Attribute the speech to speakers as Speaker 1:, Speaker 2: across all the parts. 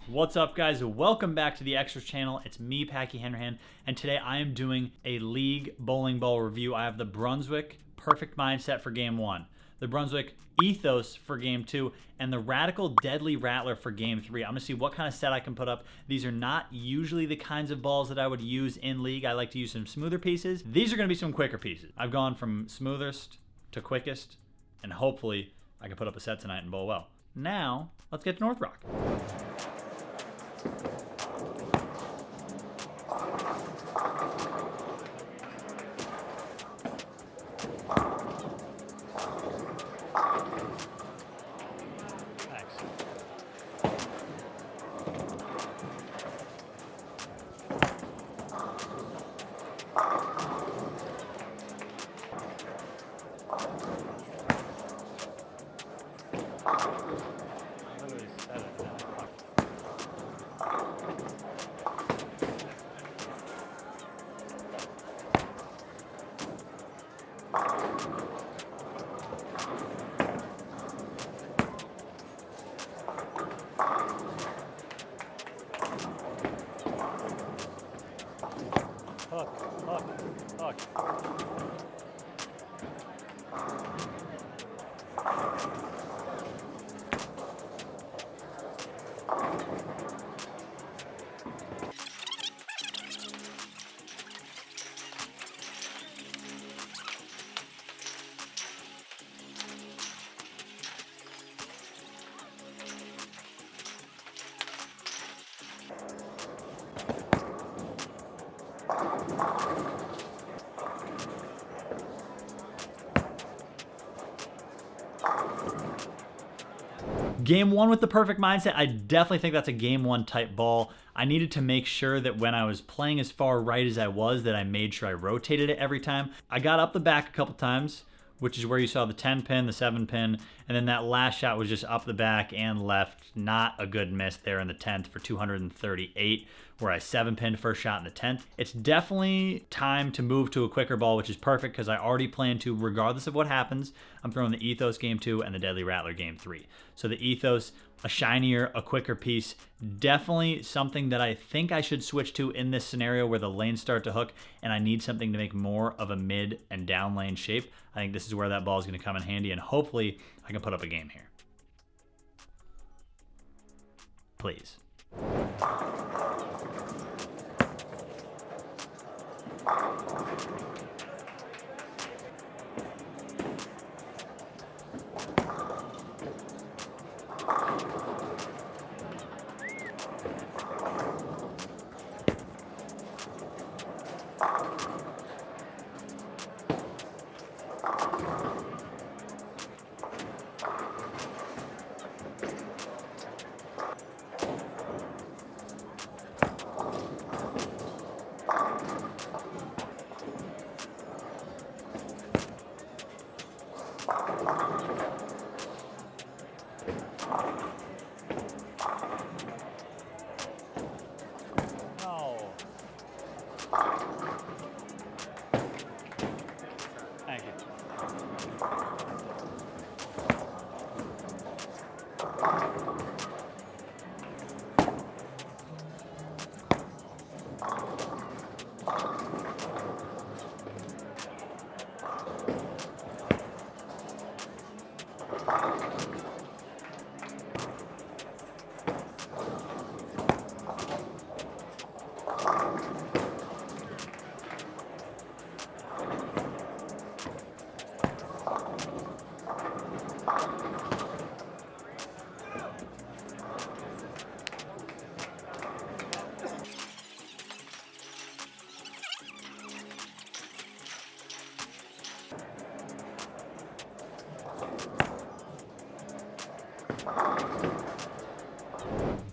Speaker 1: What's up, guys? Welcome back to the Extras channel. It's me, Packy, and today I am doing a league bowling ball review. I have the Brunswick Perfect Mindset for Game 1, the Brunswick Ethos for Game 2, and the Radical Deadly Rattler for Game 3. I'm going to see what kind of set I can put up. These are not usually the kinds of balls that I would use in league. I like to use some smoother pieces. These are going to be some quicker pieces. I've gone from smoothest to quickest, and hopefully I can put up a set tonight and bowl well. Now, let's get to North Rock. Hook. Game 1 with the Perfect Mindset, I definitely think that's a Game 1 type ball. I needed to make sure that when I was playing as far right as I was, that I made sure I rotated it every time. I got up the back a couple times, which is where you saw the 10 pin, the 7 pin, and then that last shot was just up the back and left. Not a good miss there in the 10th for 238, where I 7 pinned first shot in the 10th. It's definitely time to move to a quicker ball, which is perfect because I already plan to, regardless of what happens, I'm throwing the Ethos Game 2 and the Deadly Rattler Game 3. So the Ethos, a shinier, a quicker piece, definitely something that I think I should switch to in this scenario where the lanes start to hook and I need something to make more of a mid and down lane shape. I think this is where that ball is going to come in handy, and hopefully I can put up a game here. Please. Thank you.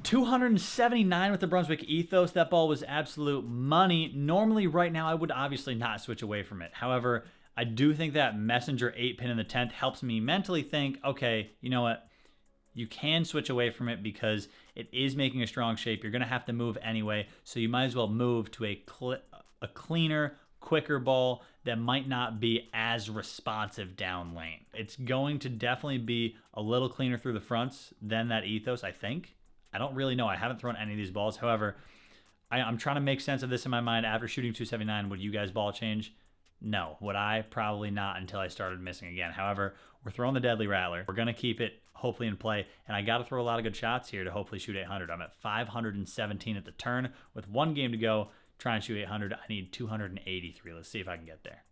Speaker 1: $279 with the Brunswick Ethos. That ball was absolute money. Normally, right now, I would obviously not switch away from it. However, I do think that messenger 8 pin in the 10th helps me mentally think, okay, you know what? You can switch away from it because it is making a strong shape. You're going to have to move anyway, so you might as well move to a cleaner, quicker ball that might not be as responsive down lane. It's going to definitely be a little cleaner through the fronts than that Ethos, I think. I don't really know. I haven't thrown any of these balls. However, I'm trying to make sense of this in my mind. After shooting 279, would you guys ball change? No. Would I? Probably not until I started missing again. However, we're throwing the Deadly Rattler. We're going to keep it hopefully in play, and I got to throw a lot of good shots here to hopefully shoot 800. I'm at 517 at the turn. With one game to go, try and shoot 800. I need 283. Let's see if I can get there.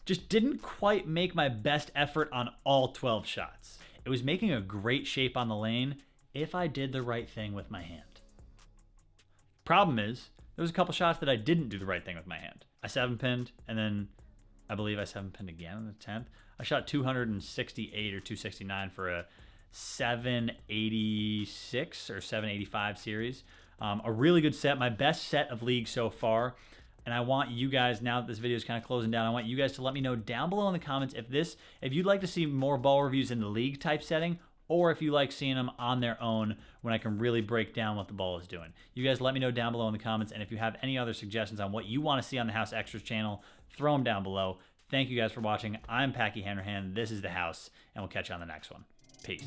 Speaker 1: Just didn't quite make my best effort on all 12 shots. It was making a great shape on the lane if I did the right thing with my hand. Problem is, there was a couple shots that I didn't do the right thing with my hand. I 7-pinned, and then I believe I 7-pinned again on the 10th. I shot 268 or 269 for a 786 or 785 series. A really good set, my best set of league so far. And I want you guys, now that this video is kind of closing down, I want you guys to let me know down below in the comments if you'd like to see more ball reviews in the league type setting, or if you like seeing them on their own when I can really break down what the ball is doing. You guys let me know down below in the comments, and if you have any other suggestions on what you want to see on the House Extras channel, throw them down below. Thank you guys for watching. I'm Packy Hanrahan. This is The House, and we'll catch you on the next one. Peace.